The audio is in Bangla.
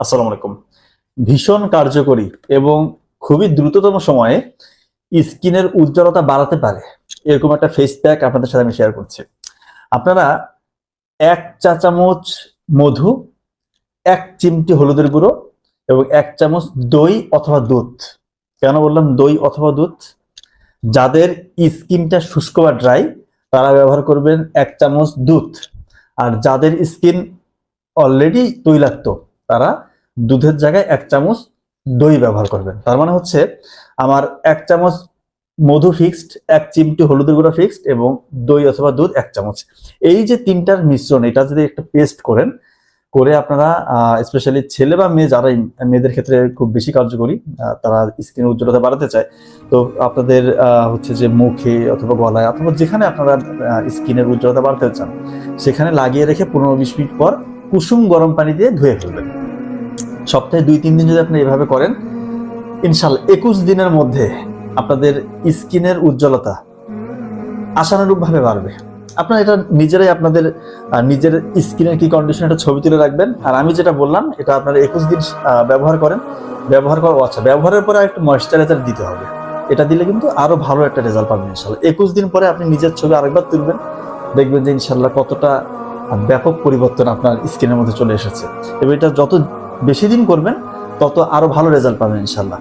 আসসালামু আলাইকুম। ভীষণ কার্যকরী এবং খুবই দ্রুততম সময়ে স্কিনের উজ্জ্বলতা বাড়াতে পারে এরকম একটা ফেস প্যাক আপনাদের সাথে আমি শেয়ার করছি। আপনারা 1 চা চামচ মধু, 1 চিমটি হলুদের গুঁড়ো এবং 1 চামচ দই অথবা দুধ। কেন বললাম দই অথবা দুধ? যাদের স্কিনটা শুষ্ক বা ড্রাই তারা ব্যবহার করবেন 1 চামচ দুধ, আর যাদের স্কিন অলরেডি তৈলাক্ত তারা দুধের জায়গায় 1 চামচ দই ব্যবহার করবেন। তার মানে হচ্ছে আমার 1 চামচ মধু ফিক্সড, 1 চিমটি হলুদের গুঁড়া ফিক্সড এবং দই অথবা দুধ 1 চামচ। এই যে তিনটার মিশ্রণ, এটা যদি একটা পেস্ট করেন, করে আপনারা স্পেশালি ছেলে বা মেয়ে যারাই, মেয়েদের ক্ষেত্রে খুব বেশি কার্যকরী, তারা স্কিন উজ্জ্বলতা বাড়াতে চায়, তো আপনাদের হচ্ছে যে মুখে অথবা গলায় অথবা যেখানে আপনারা স্কিনের উজ্জ্বলতা বাড়াতে চান সেখানে লাগিয়ে রেখে 15-20 মিনিট পর কুসুম গরম পানি দিয়ে ধুয়ে ফেলবেন। সপ্তাহে 2-3 দিন যদি আপনি এভাবে করেন, ইনশাল্লাহ 21 দিনের মধ্যে আপনাদের স্কিনের উজ্জ্বলতা আশানুরূপ ভাবে বাড়বে। আপনারা এটা নিজেরাই আপনাদের নিজের স্কিনের কি কন্ডিশন এটা ছবি তুলে রাখবেন। আর আমি যেটা বললাম এটা আপনারা 21 দিন ব্যবহার করেন। ব্যবহারের পরে একটা ময়েশ্চারাইজার দিতে হবে। এটা দিলে কিন্তু আরো ভালো একটা রেজাল্ট পাবেন ইনশাল্লাহ। 21 দিন পরে আপনি নিজের ছবি আরেকবার তুলবেন, দেখবেন যে ইনশাল্লাহ কতটা ব্যাপক পরিবর্তন আপনার স্কিনের মধ্যে চলে এসেছে। এবং এটা যত বেশি দিন করবেন তত আরো ভালো রেজাল্ট পাবেন ইনশাল্লাহ।